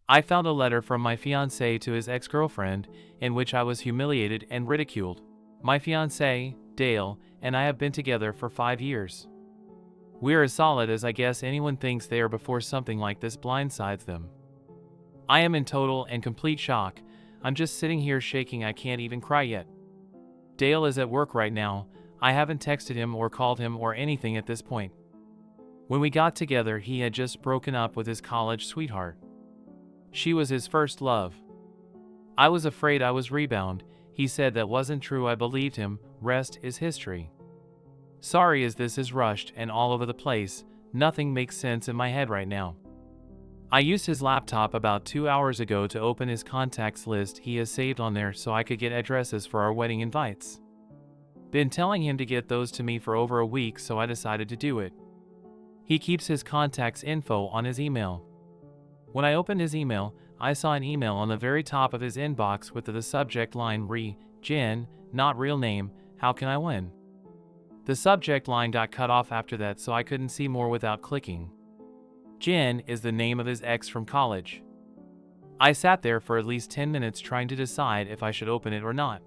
I found a letter from my fiancé to his ex-girlfriend, in which I was humiliated and ridiculed. My fiancé, Dale, and I have been together for 5 years. We're as solid as I guess anyone thinks they are before something like this blindsides them. I am in total and complete shock. I'm just sitting here shaking. I can't even cry yet. Dale is at work right now. I haven't texted him or called him or anything at this point. When we got together, he had just broken up with his college sweetheart. She was his first love. I was afraid I was rebound. He said that wasn't true. I believed him. Rest is history. Sorry as this is rushed and all over the place. Nothing makes sense in my head right now. I used his laptop about 2 hours ago to open his contacts list he has saved on there so I could get addresses for our wedding invites. Been telling him to get those to me for over a week, so I decided to do it. He keeps his contacts info on his email. When I opened his email, I saw an email on the very top of his inbox with the subject line Jen, not real name, how can I win? The subject line got cut off after that, so I couldn't see more without clicking. Jen is the name of his ex from college. I sat there for at least 10 minutes trying to decide if I should open it or not.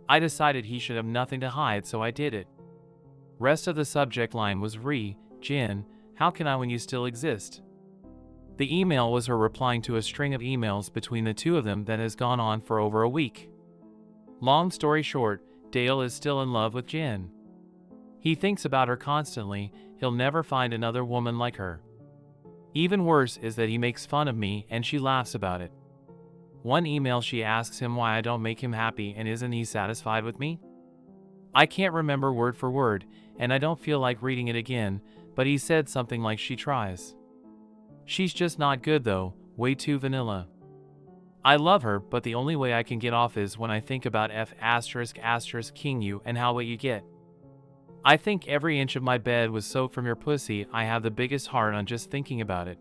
I decided he should have nothing to hide, so I did it. Rest of the subject line was Jen, how can I when you still exist? The email was her replying to a string of emails between the two of them that has gone on for over a week. Long story short, Dale is still in love with Jen. He thinks about her constantly. He'll never find another woman like her. Even worse is that he makes fun of me and she laughs about it. One email she asks him why I don't make him happy and isn't he satisfied with me? I can't remember word for word, and I don't feel like reading it again, but he said something like she tries. She's just not good though, way too vanilla. I love her, but the only way I can get off is when I think about king you and how what you get. I think every inch of my bed was soaked from your pussy. I have the biggest heart on just thinking about it.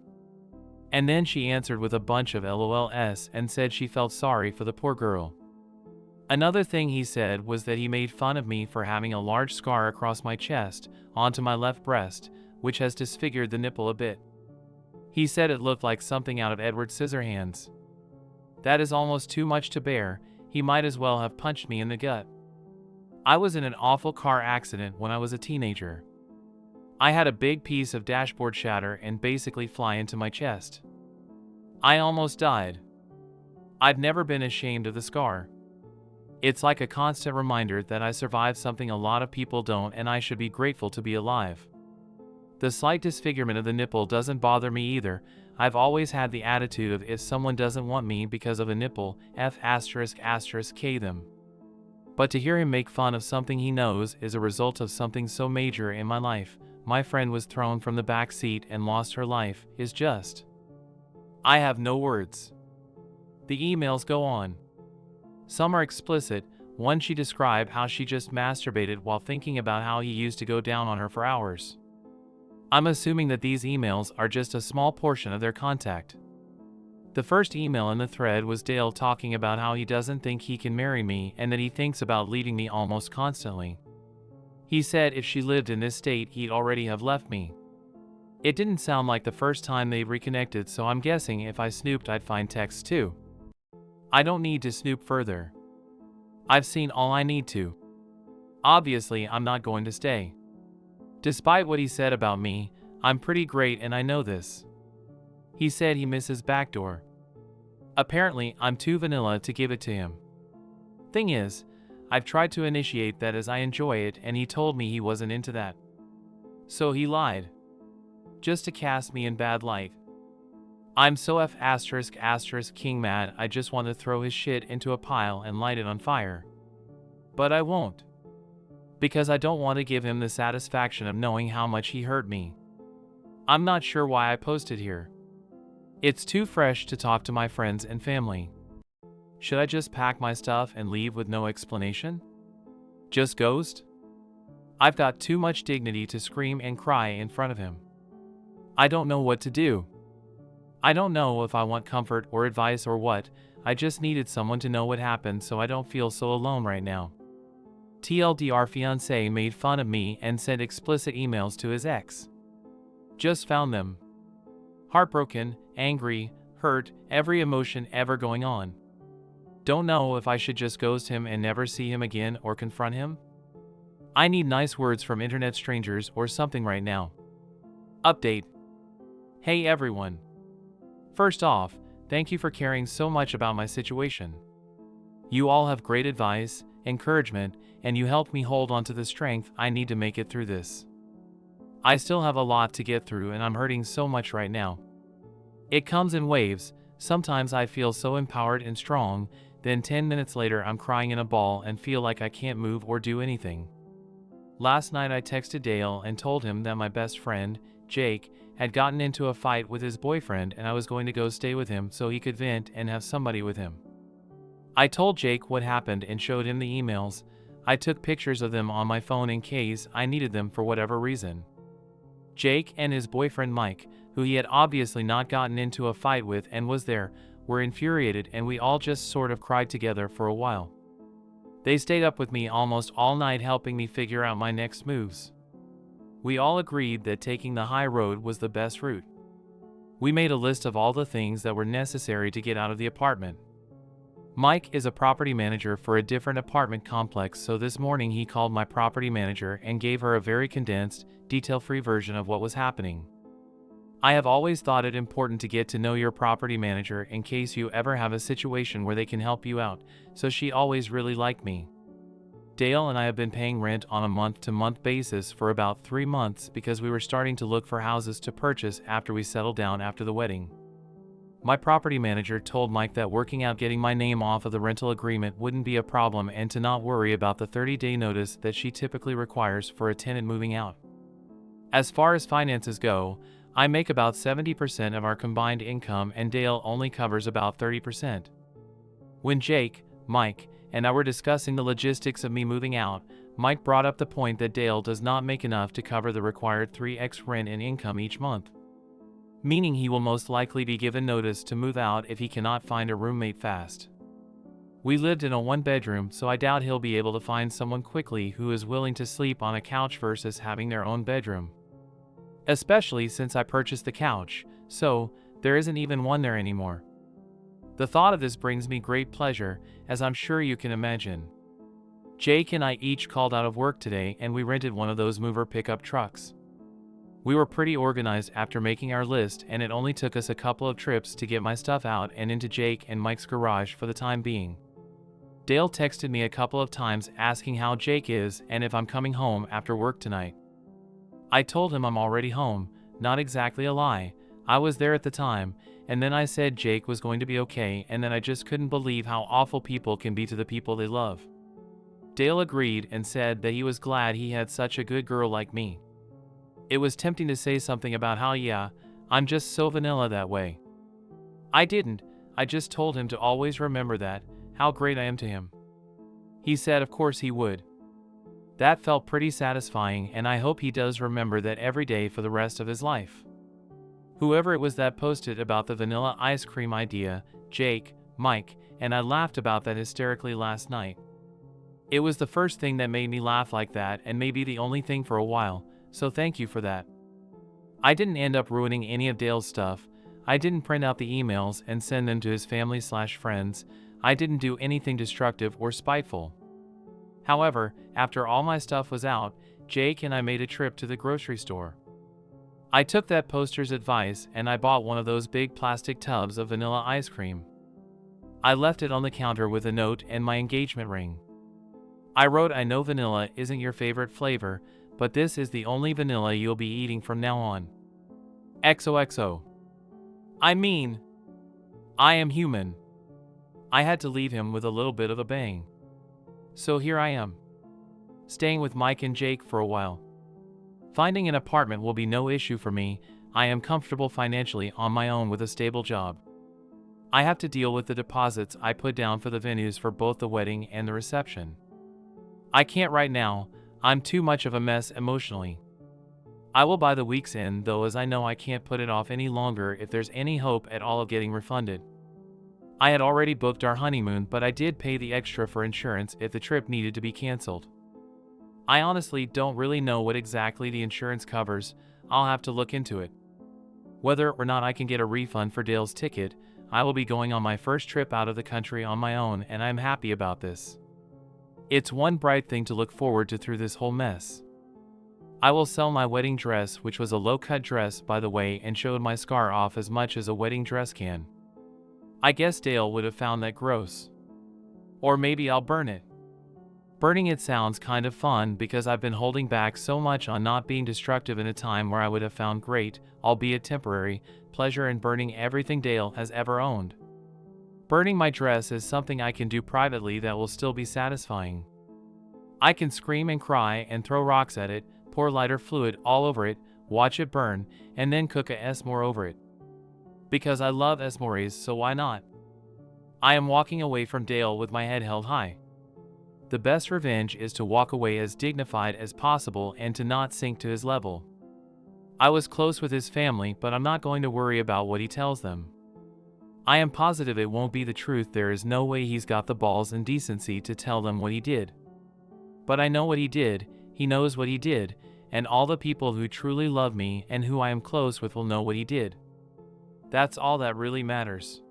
And then she answered with a bunch of LOLs and said she felt sorry for the poor girl. Another thing he said was that he made fun of me for having a large scar across my chest, onto my left breast, which has disfigured the nipple a bit. He said it looked like something out of Edward Scissorhands. That is almost too much to bear. He might as well have punched me in the gut. I was in an awful car accident when I was a teenager. I had a big piece of dashboard shatter and basically fly into my chest. I almost died. I've never been ashamed of the scar. It's like a constant reminder that I survived something a lot of people don't, and I should be grateful to be alive. The slight disfigurement of the nipple doesn't bother me either. I've always had the attitude of if someone doesn't want me because of a nipple, K them. But to hear him make fun of something he knows is a result of something so major in my life, my friend was thrown from the back seat and lost her life, is just. I have no words. The emails go on. Some are explicit. One, she described how she just masturbated while thinking about how he used to go down on her for hours. I'm assuming that these emails are just a small portion of their contact. The first email in the thread was Dale talking about how he doesn't think he can marry me and that he thinks about leaving me almost constantly. He said if she lived in this state he'd already have left me. It didn't sound like the first time they reconnected, so I'm guessing if I snooped I'd find texts too. I don't need to snoop further. I've seen all I need to. Obviously I'm not going to stay. Despite what he said about me, I'm pretty great and I know this. He said he misses backdoor. Apparently, I'm too vanilla to give it to him. Thing is, I've tried to initiate that as I enjoy it, and he told me he wasn't into that. So he lied. Just to cast me in bad light. I'm so king mad I just want to throw his shit into a pile and light it on fire. But I won't. Because I don't want to give him the satisfaction of knowing how much he hurt me. I'm not sure why I posted here. It's too fresh to talk to my friends and family. Should I just pack my stuff and leave with no explanation? Just ghost? I've got too much dignity to scream and cry in front of him. I don't know what to do. I don't know if I want comfort or advice or what. I just needed someone to know what happened so I don't feel so alone right now. TLDR, fiancé made fun of me and sent explicit emails to his ex. Just found them. Heartbroken, angry, hurt, every emotion ever going on. Don't know if I should just ghost him and never see him again or confront him. I need nice words from internet strangers or something right now. Update. Hey everyone. First off, thank you for caring so much about my situation. You all have great advice, encouragement, and you helped me hold on to the strength I need to make it through this. I still have a lot to get through and I'm hurting so much right now. It comes in waves. Sometimes I feel so empowered and strong, then 10 minutes later I'm crying in a ball and feel like I can't move or do anything. Last night I texted Dale and told him that my best friend, Jake, had gotten into a fight with his boyfriend and I was going to go stay with him so he could vent and have somebody with him. I told Jake what happened and showed him the emails. I took pictures of them on my phone in case I needed them for whatever reason. Jake and his boyfriend Mike, who he had obviously not gotten into a fight with and was there, were infuriated and we all just sort of cried together for a while. They stayed up with me almost all night helping me figure out my next moves. We all agreed that taking the high road was the best route. We made a list of all the things that were necessary to get out of the apartment. Mike is a property manager for a different apartment complex, so this morning he called my property manager and gave her a very condensed, detail-free version of what was happening. I have always thought it important to get to know your property manager in case you ever have a situation where they can help you out, so she always really liked me. Dale and I have been paying rent on a month-to-month basis for about 3 months because we were starting to look for houses to purchase after we settled down after the wedding. My property manager told Mike that working out getting my name off of the rental agreement wouldn't be a problem and to not worry about the 30-day notice that she typically requires for a tenant moving out. As far as finances go, I make about 70% of our combined income and Dale only covers about 30%. When Jake, Mike, and I were discussing the logistics of me moving out, Mike brought up the point that Dale does not make enough to cover the required 3x rent and income each month. Meaning he will most likely be given notice to move out if he cannot find a roommate fast. We lived in a one-bedroom, so I doubt he'll be able to find someone quickly who is willing to sleep on a couch versus having their own bedroom. Especially since I purchased the couch, so there isn't even one there anymore. The thought of this brings me great pleasure, as I'm sure you can imagine. Jake and I each called out of work today and we rented one of those mover pickup trucks. We were pretty organized after making our list and it only took us a couple of trips to get my stuff out and into Jake and Mike's garage for the time being. Dale texted me a couple of times asking how Jake is and if I'm coming home after work tonight. I told him I'm already home, not exactly a lie, I was there at the time, and then I said Jake was going to be okay and then I just couldn't believe how awful people can be to the people they love. Dale agreed and said that he was glad he had such a good girl like me. It was tempting to say something about how I'm just so vanilla that way. I didn't, I just told him to always remember that, how great I am to him. He said of course he would. That felt pretty satisfying and I hope he does remember that every day for the rest of his life. Whoever it was that posted about the vanilla ice cream idea, Jake, Mike, and I laughed about that hysterically last night. It was the first thing that made me laugh like that and maybe the only thing for a while. So thank you for that. I didn't end up ruining any of Dale's stuff. I didn't print out the emails and send them to his family/friends. I didn't do anything destructive or spiteful. However, after all my stuff was out, Jake and I made a trip to the grocery store. I took that poster's advice and I bought one of those big plastic tubs of vanilla ice cream. I left it on the counter with a note and my engagement ring. I wrote, I know vanilla isn't your favorite flavor, but this is the only vanilla you'll be eating from now on. XOXO. I mean, I am human. I had to leave him with a little bit of a bang. So here I am, staying with Mike and Jake for a while. Finding an apartment will be no issue for me. I am comfortable financially on my own with a stable job. I have to deal with the deposits I put down for the venues for both the wedding and the reception. I can't right now. I'm too much of a mess emotionally. I will by the week's end though, as I know I can't put it off any longer if there's any hope at all of getting refunded. I had already booked our honeymoon, but I did pay the extra for insurance if the trip needed to be canceled. I honestly don't really know what exactly the insurance covers. I'll have to look into it. Whether or not I can get a refund for Dale's ticket, I will be going on my first trip out of the country on my own, and I am happy about this. It's one bright thing to look forward to through this whole mess. I will sell my wedding dress, which was a low-cut dress by the way, and showed my scar off as much as a wedding dress can. I guess Dale would have found that gross. Or maybe I'll burn it. Burning it sounds kind of fun because I've been holding back so much on not being destructive in a time where I would have found great, albeit temporary, pleasure in burning everything Dale has ever owned. Burning my dress is something I can do privately that will still be satisfying. I can scream and cry and throw rocks at it, pour lighter fluid all over it, watch it burn, and then cook a s'more over it. Because I love s'mores, so why not? I am walking away from Dale with my head held high. The best revenge is to walk away as dignified as possible and to not sink to his level. I was close with his family, but I'm not going to worry about what he tells them. I am positive it won't be the truth. There is no way he's got the balls and decency to tell them what he did. But I know what he did, he knows what he did, and all the people who truly love me and who I am close with will know what he did. That's all that really matters.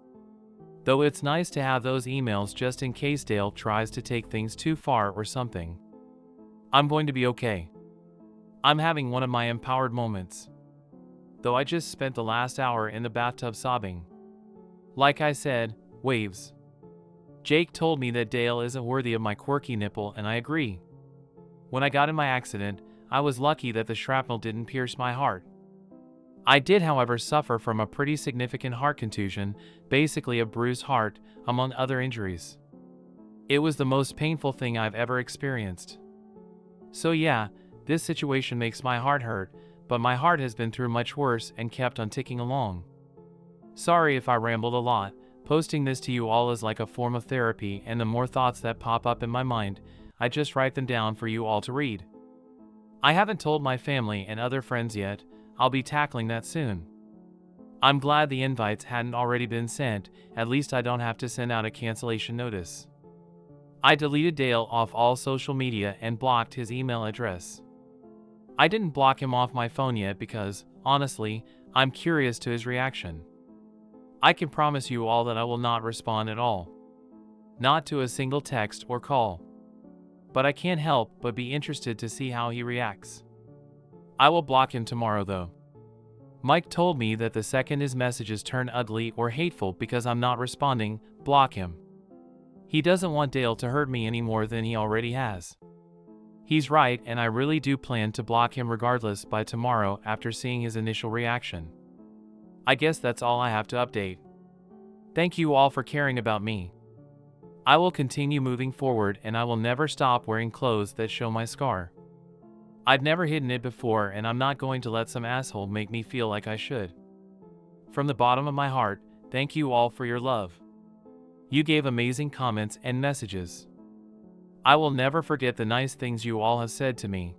Though it's nice to have those emails just in case Dale tries to take things too far or something. I'm going to be okay. I'm having one of my empowered moments. Though I just spent the last hour in the bathtub sobbing. Like I said, waves. Jake told me that Dale isn't worthy of my quirky nipple, and I agree. When I got in my accident, I was lucky that the shrapnel didn't pierce my heart. I did, however, suffer from a pretty significant heart contusion, basically a bruised heart, among other injuries. It was the most painful thing I've ever experienced. So yeah, this situation makes my heart hurt, but my heart has been through much worse and kept on ticking along. Sorry if I rambled a lot. Posting this to you all is like a form of therapy, and the more thoughts that pop up in my mind, I just write them down for you all to read. I haven't told my family and other friends yet. I'll be tackling that soon. I'm glad the invites hadn't already been sent, at least I don't have to send out a cancellation notice. I deleted Dale off all social media and blocked his email address. I didn't block him off my phone yet because, honestly, I'm curious to his reaction. I can promise you all that I will not respond at all. Not to a single text or call. But I can't help but be interested to see how he reacts. I will block him tomorrow though. Mike told me that the second his messages turn ugly or hateful because I'm not responding, block him. He doesn't want Dale to hurt me any more than he already has. He's right, and I really do plan to block him regardless by tomorrow after seeing his initial reaction. I guess that's all I have to update. Thank you all for caring about me. I will continue moving forward, and I will never stop wearing clothes that show my scar. I've never hidden it before, and I'm not going to let some asshole make me feel like I should. From the bottom of my heart, thank you all for your love. You gave amazing comments and messages. I will never forget the nice things you all have said to me.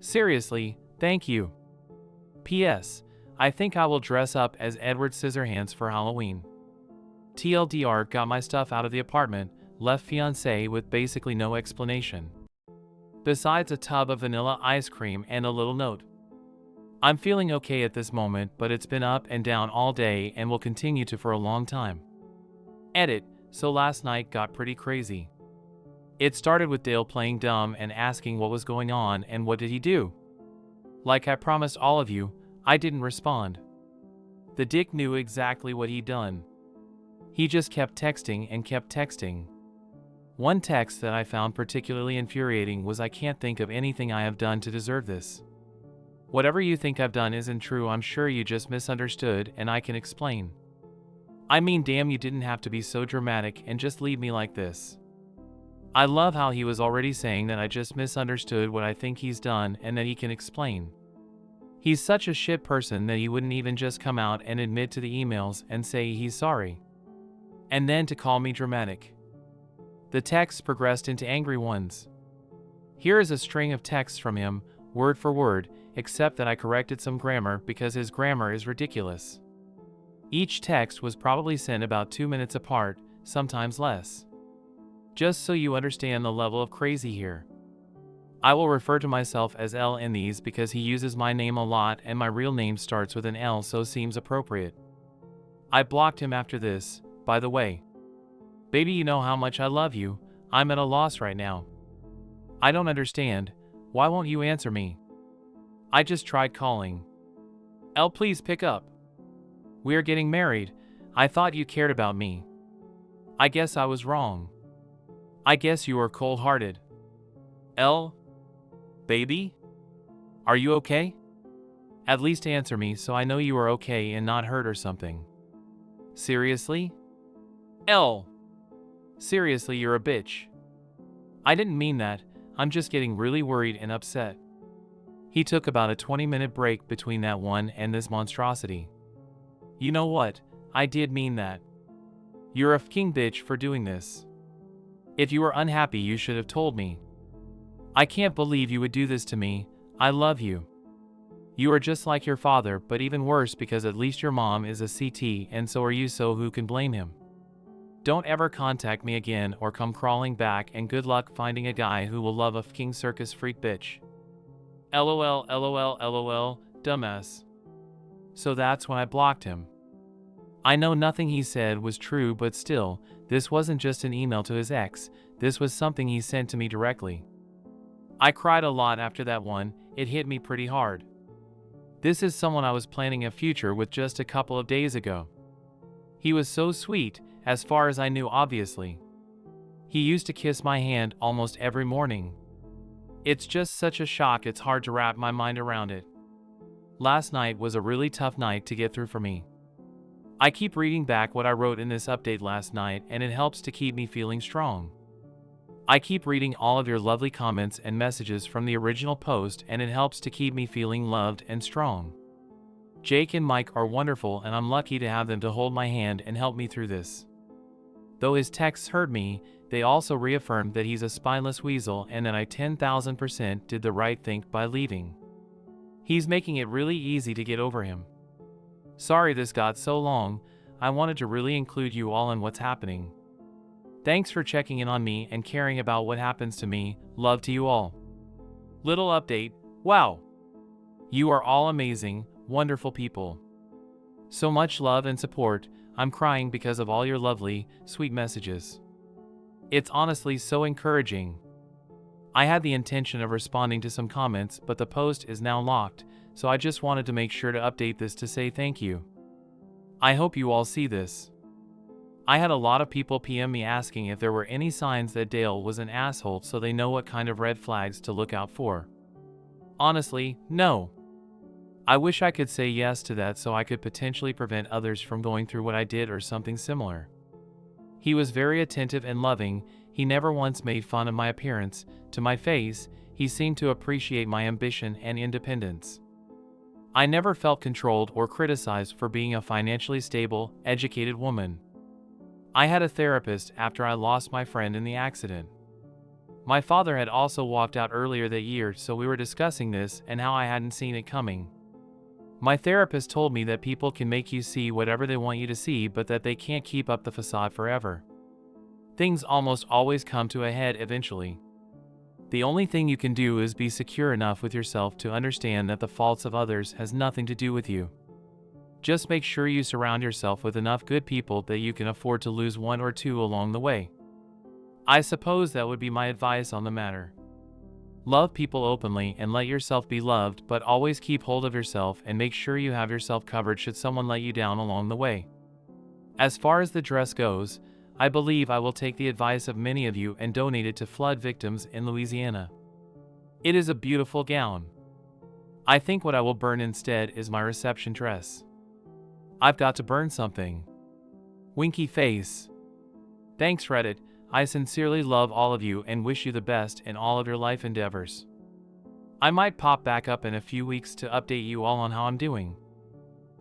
Seriously, thank you. P.S. I think I will dress up as Edward Scissorhands for Halloween. TLDR, got my stuff out of the apartment, left Fiance with basically no explanation. Besides a tub of vanilla ice cream and a little note. I'm feeling okay at this moment, but it's been up and down all day and will continue to for a long time. Edit, so last night got pretty crazy. It started with Dale playing dumb and asking what was going on and what did he do. Like I promised all of you, I didn't respond. The dick knew exactly what he'd done. He just kept texting and kept texting. One text that I found particularly infuriating was, "I can't think of anything I have done to deserve this. Whatever you think I've done isn't true. I'm sure you just misunderstood and I can explain. I mean, damn, you didn't have to be so dramatic and just leave me like this." I love how he was already saying that I just misunderstood what I think he's done and that he can explain. He's such a shit person that he wouldn't even just come out and admit to the emails and say he's sorry. And then to call me dramatic. The texts progressed into angry ones. Here is a string of texts from him, word for word, except that I corrected some grammar because his grammar is ridiculous. Each text was probably sent about 2 minutes apart, sometimes less. Just so you understand the level of crazy here. I will refer to myself as L in these because he uses my name a lot and my real name starts with an L, so seems appropriate. I blocked him after this, by the way. Baby, you know how much I love you. I'm at a loss right now. I don't understand. Why won't you answer me? I just tried calling. Elle, please pick up. We are getting married. I thought you cared about me. I guess I was wrong. I guess you were cold-hearted. Elle? Baby? Are you okay? At least answer me so I know you are okay and not hurt or something. Seriously? Elle? Seriously, you're a bitch. I didn't mean that. I'm just getting really worried and upset. He took about a 20-minute break between that one and this monstrosity. You know what? I did mean that. You're a fucking bitch for doing this. If you were unhappy, you should have told me. I can't believe you would do this to me. I love you. You are just like your father, but even worse because at least your mom is a CT and so are you, so who can blame him? Don't ever contact me again or come crawling back, and good luck finding a guy who will love a fucking circus freak bitch. LOL, LOL, LOL, dumbass. So that's when I blocked him. I know nothing he said was true, but still, this wasn't just an email to his ex, this was something he sent to me directly. I cried a lot after that one. It hit me pretty hard. This is someone I was planning a future with just a couple of days ago. He was so sweet, as far as I knew, obviously. He used to kiss my hand almost every morning. It's just such a shock, it's hard to wrap my mind around it. Last night was a really tough night to get through for me. I keep reading back what I wrote in this update last night, and it helps to keep me feeling strong. I keep reading all of your lovely comments and messages from the original post, and it helps to keep me feeling loved and strong. Jake and Mike are wonderful, and I'm lucky to have them to hold my hand and help me through this. Though his texts hurt me, they also reaffirmed that he's a spineless weasel and that I 10,000% did the right thing by leaving. He's making it really easy to get over him. Sorry this got so long. I wanted to really include you all in what's happening. Thanks for checking in on me and caring about what happens to me. Love to you all. Little update. Wow. You are all amazing, wonderful people. So much love and support. I'm crying because of all your lovely, sweet messages. It's honestly so encouraging. I had the intention of responding to some comments, but the post is now locked, so I just wanted to make sure to update this to say thank you. I hope you all see this. I had a lot of people PM me asking if there were any signs that Dale was an asshole, so they know what kind of red flags to look out for. Honestly, no. I wish I could say yes to that so I could potentially prevent others from going through what I did or something similar. He was very attentive and loving. He never once made fun of my appearance. To my face, he seemed to appreciate my ambition and independence. I never felt controlled or criticized for being a financially stable, educated woman. I had a therapist after I lost my friend in the accident. My father had also walked out earlier that year, so we were discussing this and how I hadn't seen it coming. My therapist told me that people can make you see whatever they want you to see, but that they can't keep up the facade forever. Things almost always come to a head eventually. The only thing you can do is be secure enough with yourself to understand that the faults of others has nothing to do with you. Just make sure you surround yourself with enough good people that you can afford to lose one or two along the way. I suppose that would be my advice on the matter. Love people openly and let yourself be loved, but always keep hold of yourself and make sure you have yourself covered should someone let you down along the way. As far as the dress goes, I believe I will take the advice of many of you and donate it to flood victims in Louisiana. It is a beautiful gown. I think what I will burn instead is my reception dress. I've got to burn something. Winky face. Thanks, Reddit. I sincerely love all of you and wish you the best in all of your life endeavors. I might pop back up in a few weeks to update you all on how I'm doing.